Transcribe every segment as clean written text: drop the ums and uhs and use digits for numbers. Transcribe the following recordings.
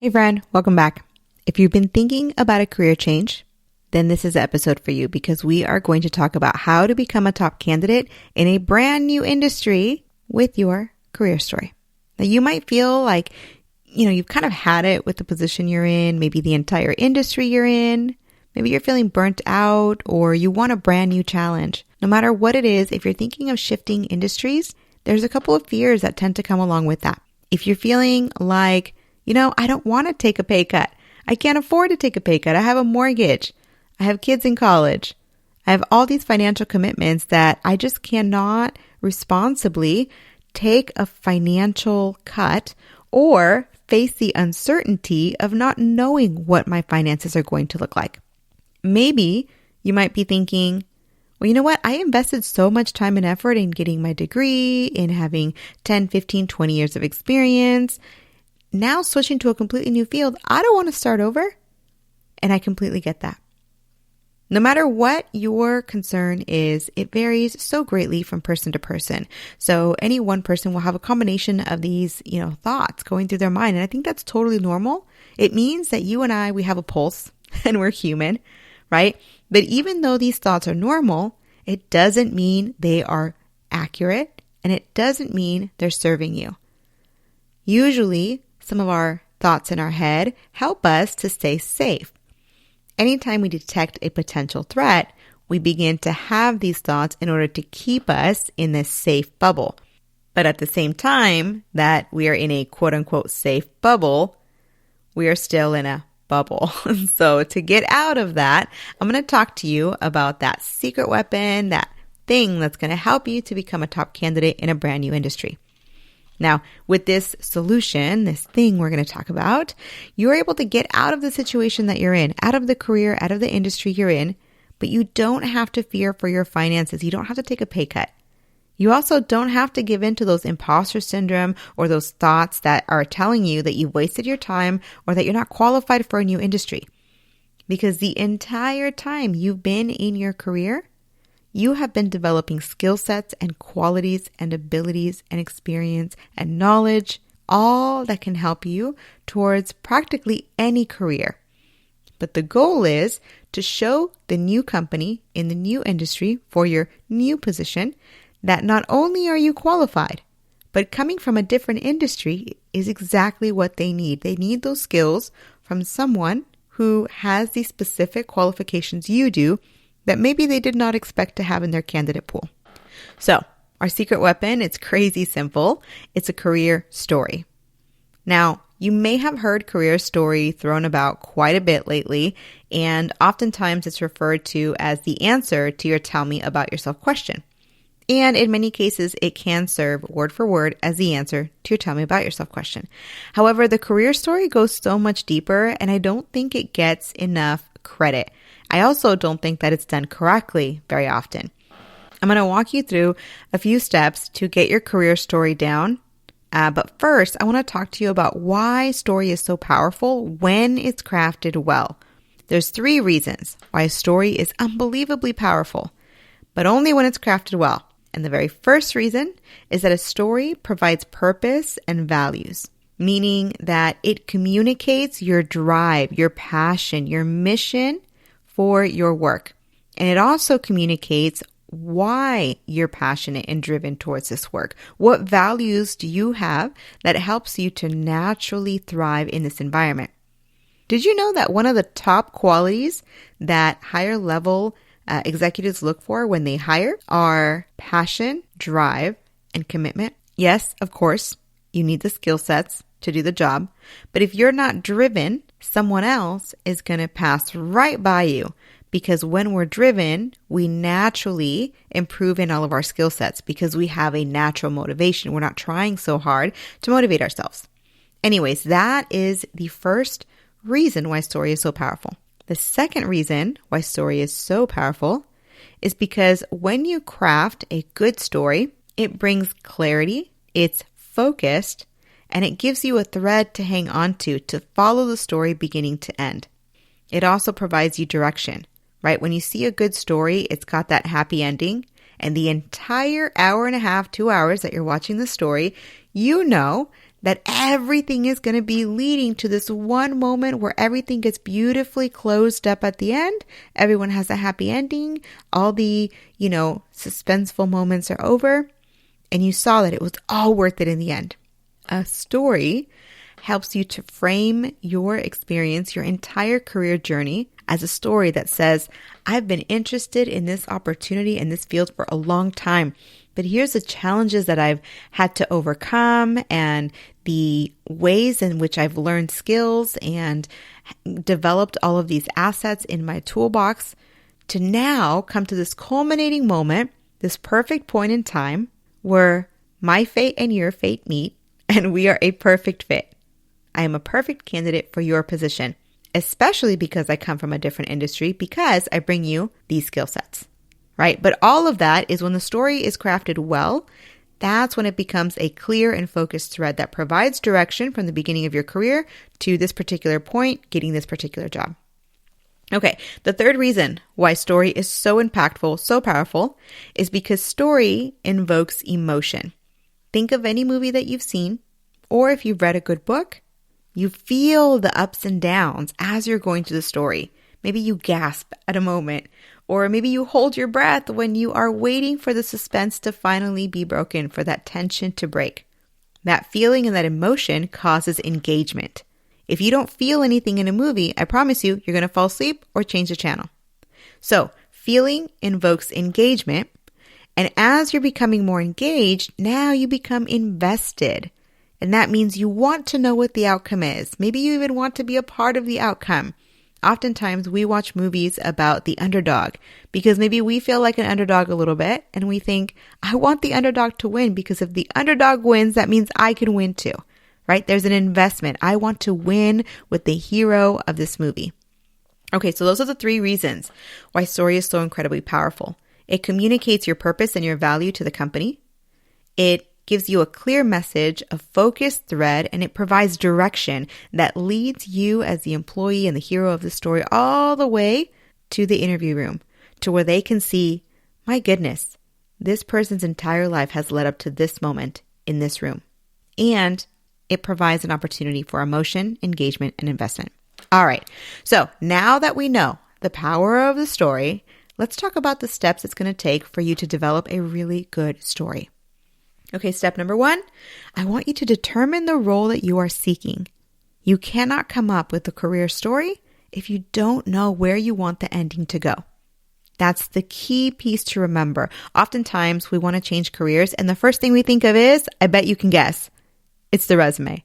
Hey friend, welcome back. If you've been thinking about a career change, then this is the episode for you because we are going to talk about how to become a top candidate in a brand new industry with your career story. Now you might feel like, you've kind of had it with the position you're in, maybe the entire industry you're in. Maybe you're feeling burnt out or you want a brand new challenge. No matter what it is, if you're thinking of shifting industries, there's a couple of fears that tend to come along with that. If you're feeling like, I don't want to take a pay cut. I can't afford to take a pay cut. I have a mortgage. I have kids in college. I have all these financial commitments that I just cannot responsibly take a financial cut or face the uncertainty of not knowing what my finances are going to look like. Maybe you might be thinking, well, you know what? I invested so much time and effort in getting my degree, in having 10, 15, 20 years of experience. Now switching to a completely new field, I don't want to start over. And I completely get that. No matter what your concern is, it varies so greatly from person to person. So any one person will have a combination of these, thoughts going through their mind. And I think that's totally normal. It means that you and I, we have a pulse and we're human, right? But even though these thoughts are normal, it doesn't mean they are accurate and it doesn't mean they're serving you. Usually, some of our thoughts in our head help us to stay safe. Anytime we detect a potential threat, we begin to have these thoughts in order to keep us in this safe bubble. But at the same time that we are in a quote unquote safe bubble, we are still in a bubble. So to get out of that, I'm going to talk to you about that secret weapon, that thing that's going to help you to become a top candidate in a brand new industry. Now, with this solution, this thing we're going to talk about, you're able to get out of the situation that you're in, out of the career, out of the industry you're in, but you don't have to fear for your finances. You don't have to take a pay cut. You also don't have to give in to those imposter syndrome or those thoughts that are telling you that you wasted your time or that you're not qualified for a new industry. Because the entire time you've been in your career, you have been developing skill sets and qualities and abilities and experience and knowledge, all that can help you towards practically any career. But the goal is to show the new company in the new industry for your new position that not only are you qualified, but coming from a different industry is exactly what they need. They need those skills from someone who has these specific qualifications you do that maybe they did not expect to have in their candidate pool. So our secret weapon, it's crazy simple. It's a career story. Now, you may have heard career story thrown about quite a bit lately, and oftentimes it's referred to as the answer to your tell me about yourself question. And in many cases, it can serve word for word as the answer to your tell me about yourself question. However, the career story goes so much deeper, and I don't think it gets enough credit. I also don't think that it's done correctly very often. I'm going to walk you through a few steps to get your career story down. But first, I want to talk to you about why story is so powerful when it's crafted well. There's 3 reasons why a story is unbelievably powerful, but only when it's crafted well. And the very first reason is that a story provides purpose and values, meaning that it communicates your drive, your passion, your mission for your work. And it also communicates why you're passionate and driven towards this work. What values do you have that helps you to naturally thrive in this environment? Did you know that one of the top qualities that higher level executives look for when they hire are passion, drive, and commitment? Yes, of course, you need the skill sets to do the job. But if you're not driven, someone else is going to pass right by you, because when we're driven, we naturally improve in all of our skill sets because we have a natural motivation. We're not trying so hard to motivate ourselves. Anyways, that is the first reason why story is so powerful. The second reason why story is so powerful is because when you craft a good story, it brings clarity, it's focused, and it gives you a thread to hang on to follow the story beginning to end. It also provides you direction, right? When you see a good story, it's got that happy ending, and the entire hour and a half, 2 hours that you're watching the story, you know that everything is going to be leading to this one moment where everything gets beautifully closed up at the end. Everyone has a happy ending. All the, suspenseful moments are over. And you saw that it was all worth it in the end. A story helps you to frame your experience, your entire career journey, as a story that says, I've been interested in this opportunity in this field for a long time, but here's the challenges that I've had to overcome and the ways in which I've learned skills and developed all of these assets in my toolbox to now come to this culminating moment, this perfect point in time where my fate and your fate meet and we are a perfect fit. I am a perfect candidate for your position, especially because I come from a different industry, because I bring you these skill sets, right? But all of that is when the story is crafted well, that's when it becomes a clear and focused thread that provides direction from the beginning of your career to this particular point, getting this particular job. Okay, the third reason why story is so impactful, so powerful, is because story invokes emotion. Think of any movie that you've seen, or if you've read a good book, you feel the ups and downs as you're going through the story. Maybe you gasp at a moment, or maybe you hold your breath when you are waiting for the suspense to finally be broken, for that tension to break. That feeling and that emotion causes engagement. If you don't feel anything in a movie, I promise you, you're going to fall asleep or change the channel. So, feeling invokes engagement, and as you're becoming more engaged, now you become invested. And that means you want to know what the outcome is. Maybe you even want to be a part of the outcome. Oftentimes, we watch movies about the underdog because maybe we feel like an underdog a little bit and we think, I want the underdog to win because if the underdog wins, that means I can win too, right? There's an investment. I want to win with the hero of this movie. Okay, so those are the three reasons why story is so incredibly powerful. It communicates your purpose and your value to the company. It gives you a clear message, a focused thread, and it provides direction that leads you as the employee and the hero of the story all the way to the interview room, to where they can see, my goodness, this person's entire life has led up to this moment in this room. And it provides an opportunity for emotion, engagement, and investment. All right, so now that we know the power of the story, let's talk about the steps it's going to take for you to develop a really good story. Okay, step number 1, I want you to determine the role that you are seeking. You cannot come up with a career story if you don't know where you want the ending to go. That's the key piece to remember. Oftentimes, we want to change careers, and the first thing we think of is, I bet you can guess, it's the resume.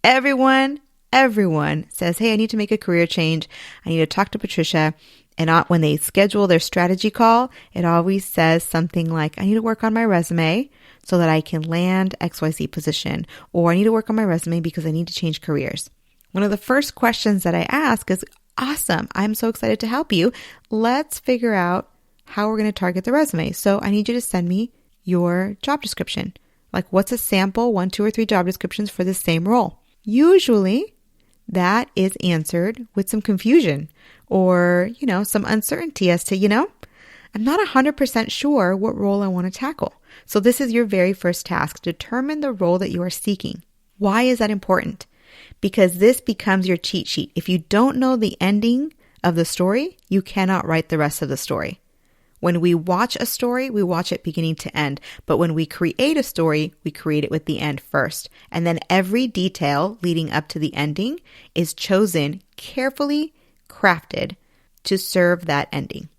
Everyone says, hey, I need to make a career change. I need to talk to Patricia. And when they schedule their strategy call, it always says something like, I need to work on my resume so that I can land XYZ position, or I need to work on my resume because I need to change careers. One of the first questions that I ask is, awesome, I'm so excited to help you. Let's figure out how we're going to target the resume. So I need you to send me your job description. Like, what's a sample 1, 2, or 3 job descriptions for the same role? Usually that is answered with some confusion or, some uncertainty as to, I'm not 100% sure what role I want to tackle. So this is your very first task. Determine the role that you are seeking. Why is that important? Because this becomes your cheat sheet. If you don't know the ending of the story, you cannot write the rest of the story. When we watch a story, we watch it beginning to end. But when we create a story, we create it with the end first. And then every detail leading up to the ending is chosen, carefully crafted to serve that ending.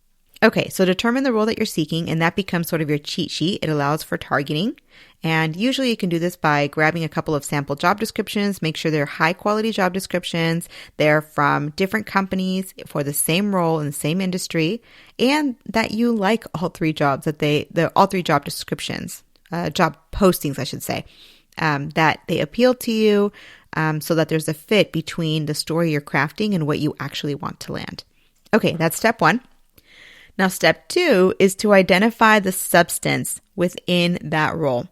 Okay, so determine the role that you're seeking, and that becomes sort of your cheat sheet. It allows for targeting. And usually you can do this by grabbing a couple of sample job descriptions, make sure they're high quality job descriptions, they're from different companies for the same role in the same industry, and that you like all three jobs, all three job descriptions, job postings, I should say, that they appeal to you, so that there's a fit between the story you're crafting and what you actually want to land. Okay, that's step 1. Now, step 2 is to identify the substance within that role.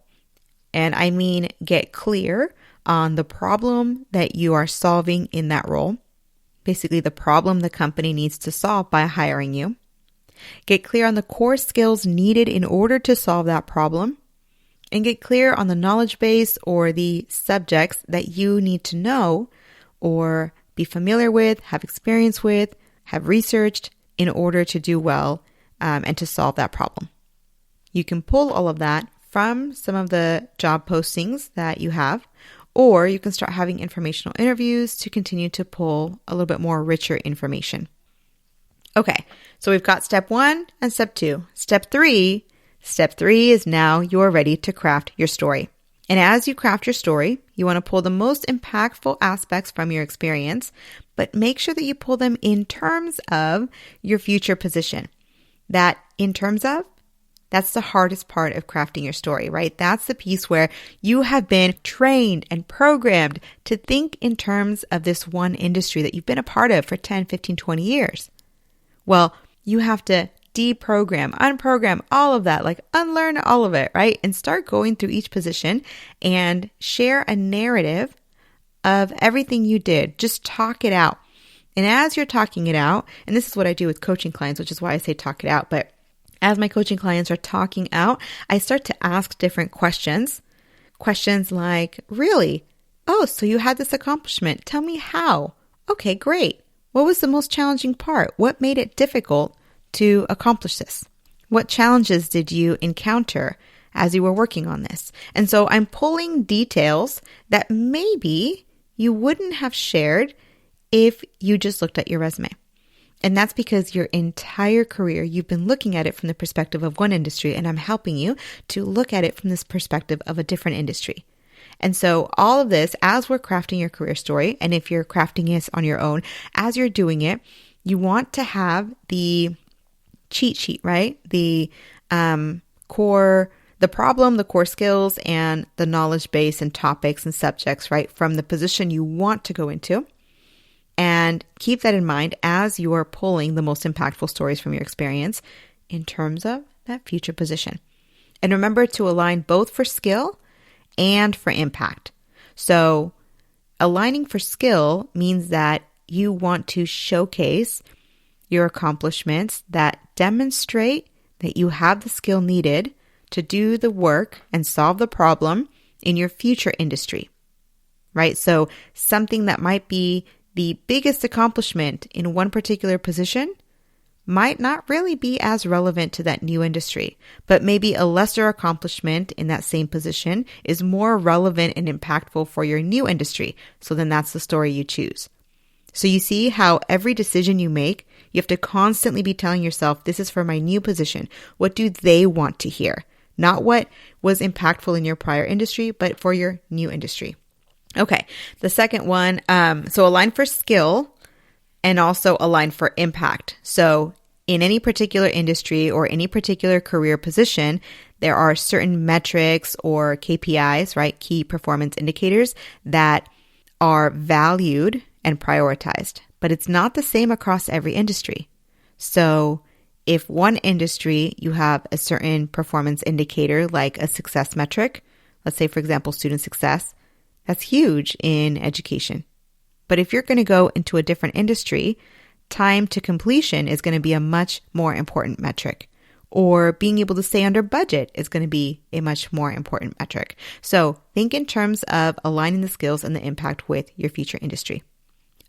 And I mean, get clear on the problem that you are solving in that role. Basically, the problem the company needs to solve by hiring you. Get clear on the core skills needed in order to solve that problem. and get clear on the knowledge base or the subjects that you need to know or be familiar with, have experience with, have researched in order to do well and to solve that problem. You can pull all of that from some of the job postings that you have, or you can start having informational interviews to continue to pull a little bit more richer information. Okay, so we've got step 1 and step 2. Step 3 is now you're ready to craft your story. And as you craft your story, you want to pull the most impactful aspects from your experience, but make sure that you pull them in terms of your future position. That in terms of, that's the hardest part of crafting your story, right? That's the piece where you have been trained and programmed to think in terms of this one industry that you've been a part of for 10, 15, 20 years. Well, you have to deprogram, unprogram all of that, like unlearn all of it, right? And start going through each position and share a narrative of everything you did. Just talk it out. And as you're talking it out, and this is what I do with coaching clients, which is why I say talk it out, but as my coaching clients are talking out, I start to ask different questions. Questions like, really? Oh, so you had this accomplishment. Tell me how. Okay, great. What was the most challenging part? What made it difficult to accomplish this? What challenges did you encounter as you were working on this? And so I'm pulling details that maybe you wouldn't have shared if you just looked at your resume. And that's because your entire career, you've been looking at it from the perspective of one industry, and I'm helping you to look at it from this perspective of a different industry. And so all of this, as we're crafting your career story, and if you're crafting this on your own, as you're doing it, you want to have the cheat sheet, right? The core skills, and the knowledge base and topics and subjects, right? From the position you want to go into. And keep that in mind as you are pulling the most impactful stories from your experience in terms of that future position. And remember to align both for skill and for impact. So aligning for skill means that you want to showcase your accomplishments that demonstrate that you have the skill needed to do the work and solve the problem in your future industry, right? So something that might be the biggest accomplishment in one particular position might not really be as relevant to that new industry, but maybe a lesser accomplishment in that same position is more relevant and impactful for your new industry. So then that's the story you choose. So you see how every decision you make, you have to constantly be telling yourself, this is for my new position. What do they want to hear? Not what was impactful in your prior industry, but for your new industry. Okay, the second one, so align for skill and also align for impact. So in any particular industry or any particular career position, there are certain metrics or KPIs, right? Key performance indicators that are valued and prioritized, but it's not the same across every industry. So if one industry, you have a certain performance indicator like a success metric, let's say, for example, student success, that's huge in education. But if you're going to go into a different industry, time to completion is going to be a much more important metric. Or being able to stay under budget is going to be a much more important metric. So think in terms of aligning the skills and the impact with your future industry.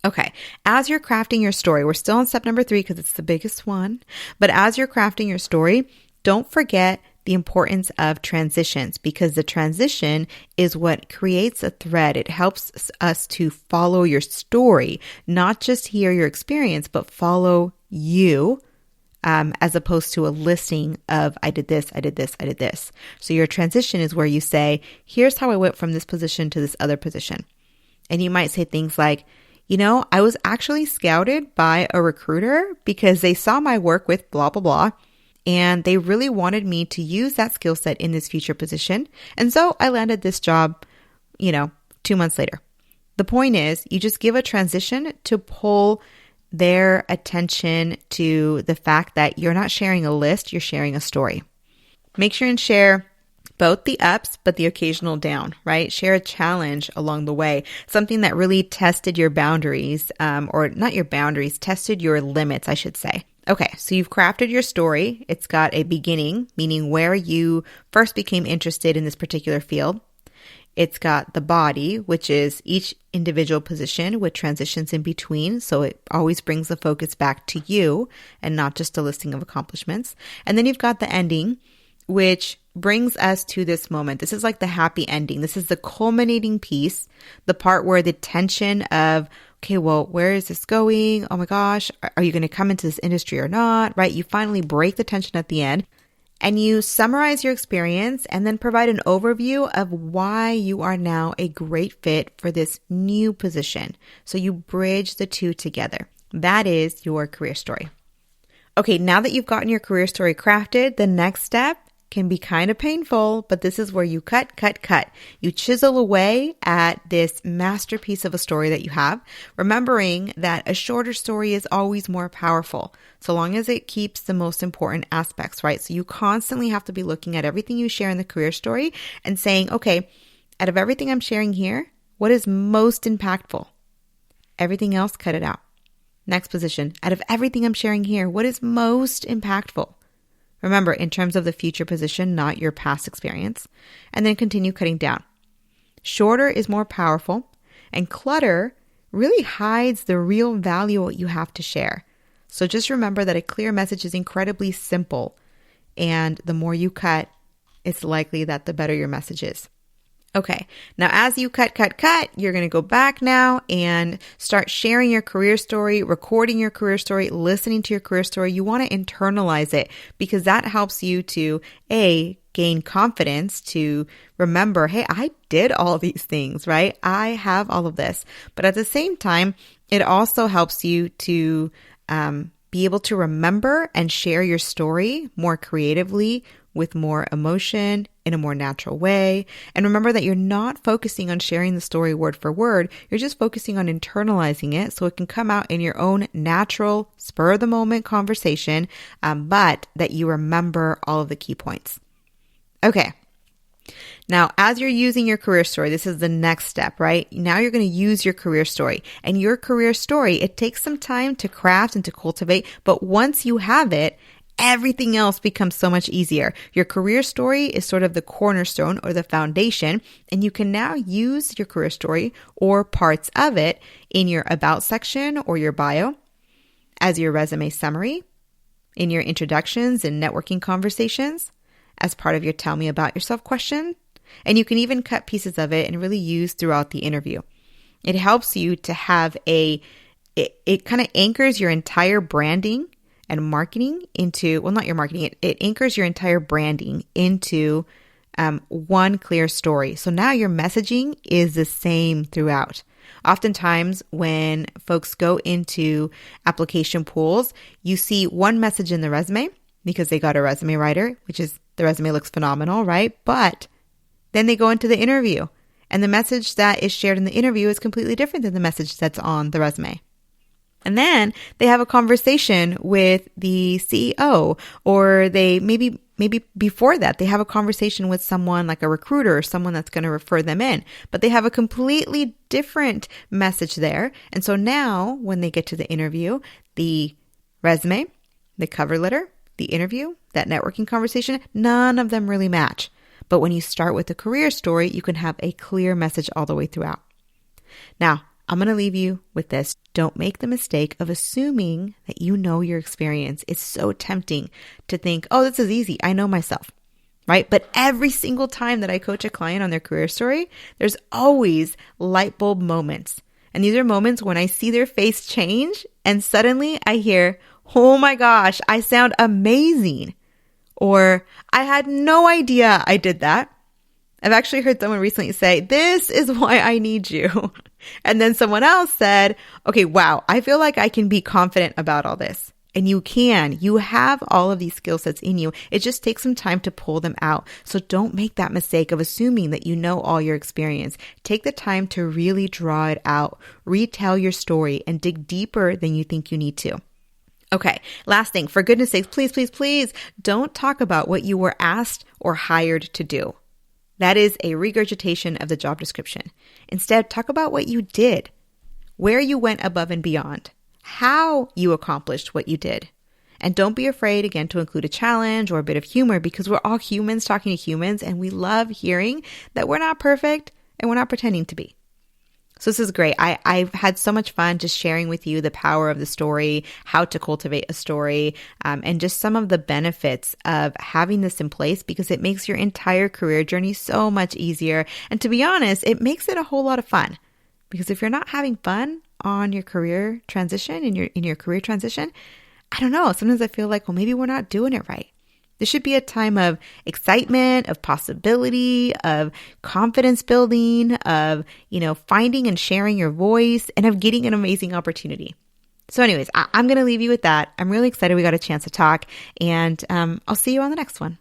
Okay, as you're crafting your story, we're still on step number 3 because it's the biggest one. But as you're crafting your story, don't forget the importance of transitions, because the transition is what creates a thread. It helps us to follow your story, not just hear your experience, but follow you, as opposed to a listing of I did this, I did this, I did this. So your transition is where you say, here's how I went from this position to this other position. And you might say things like, I was actually scouted by a recruiter because they saw my work with blah, blah, blah. And they really wanted me to use that skill set in this future position. And so I landed this job, 2 months later. The point is, you just give a transition to pull their attention to the fact that you're not sharing a list, you're sharing a story. Make sure and share both the ups, but the occasional down, right? Share a challenge along the way, something that really tested your boundaries, or not your boundaries, tested your limits, I should say. Okay, so you've crafted your story. It's got a beginning, meaning where you first became interested in this particular field. It's got the body, which is each individual position with transitions in between. So it always brings the focus back to you and not just a listing of accomplishments. And then you've got the ending, which brings us to this moment. This is like the happy ending. This is the culminating piece, the part where the tension of, okay, well, where is this going? Oh my gosh, are you going to come into this industry or not? Right? You finally break the tension at the end and you summarize your experience and then provide an overview of why you are now a great fit for this new position. So you bridge the two together. That is your career story. Okay, now that you've gotten your career story crafted, the next step can be kind of painful, but this is where you cut. You chisel away at this masterpiece of a story that you have, remembering that a shorter story is always more powerful, so long as it keeps the most important aspects, right? So you constantly have to be looking at everything you share in the career story and saying, okay, out of everything I'm sharing here, what is most impactful? Everything else, cut it out. Next position, out of everything I'm sharing here, what is most impactful? Remember, in terms of the future position, not your past experience. And then continue cutting down. Shorter is more powerful, and clutter really hides the real value of what you have to share. So just remember that a clear message is incredibly simple, and the more you cut, it's likely that the better your message is. Okay, now as you cut, you're going to go back now and start sharing your career story, recording your career story, listening to your career story. You want to internalize it because that helps you to, A, gain confidence to remember, hey, I did all these things, right? I have all of this. But at the same time, it also helps you to be able to remember and share your story more creatively, with more emotion, in a more natural way. And remember that you're not focusing on sharing the story word for word. You're just focusing on internalizing it so it can come out in your own natural, spur-of-the-moment conversation, but that you remember all of the key points. Okay. Now, as you're using your career story, this is the next step, right? Now you're going to use your career story. And your career story, it takes some time to craft and to cultivate, but once you have it, everything else becomes so much easier. Your career story is sort of the cornerstone or the foundation, and you can now use your career story or parts of it in your about section or your bio, as your resume summary, in your introductions and networking conversations, as part of your tell me about yourself question, and you can even cut pieces of it and really use throughout the interview. It helps you to have it kind of anchors your entire branding and marketing into, well, not your marketing, it anchors your entire branding into one clear story. So now your messaging is the same throughout. Oftentimes when folks go into application pools, you see one message in the resume because they got a resume writer, which is the resume looks phenomenal, right? But then they go into the interview and the message that is shared in the interview is completely different than the message that's on the resume. And then they have a conversation with the CEO, or they maybe before that, they have a conversation with someone like a recruiter or someone that's going to refer them in, but they have a completely different message there. And so now when they get to the interview, the resume, the cover letter, the interview, that networking conversation, none of them really match. But when you start with a career story, you can have a clear message all the way throughout. Now, I'm going to leave you with this. Don't make the mistake of assuming that you know your experience. It's so tempting to think, oh, this is easy. I know myself, right? But every single time that I coach a client on their career story, there's always light bulb moments. And these are moments when I see their face change and suddenly I hear, oh my gosh, I sound amazing. Or I had no idea I did that. I've actually heard someone recently say, this is why I need you. And then someone else said, okay, wow, I feel like I can be confident about all this. And you can. You have all of these skill sets in you. It just takes some time to pull them out. So don't make that mistake of assuming that you know all your experience. Take the time to really draw it out, retell your story, and dig deeper than you think you need to. Okay, last thing, for goodness sakes, please, don't talk about what you were asked or hired to do. That is a regurgitation of the job description. Instead, talk about what you did, where you went above and beyond, how you accomplished what you did, And don't be afraid, again, to include a challenge or a bit of humor, because we're all humans talking to humans, and we love hearing that we're not perfect and we're not pretending to be. So this is great. I've had so much fun just sharing with you the power of the story, how to cultivate a story, and just some of the benefits of having this in place, because it makes your entire career journey so much easier. And to be honest, it makes it a whole lot of fun, because if you're not having fun on your career transition, in your career transition, I don't know, sometimes I feel like, well, maybe we're not doing it right. This should be a time of excitement, of possibility, of confidence building, of, finding and sharing your voice, and of getting an amazing opportunity. So anyways, I'm going to leave you with that. I'm really excited we got a chance to talk, and I'll see you on the next one.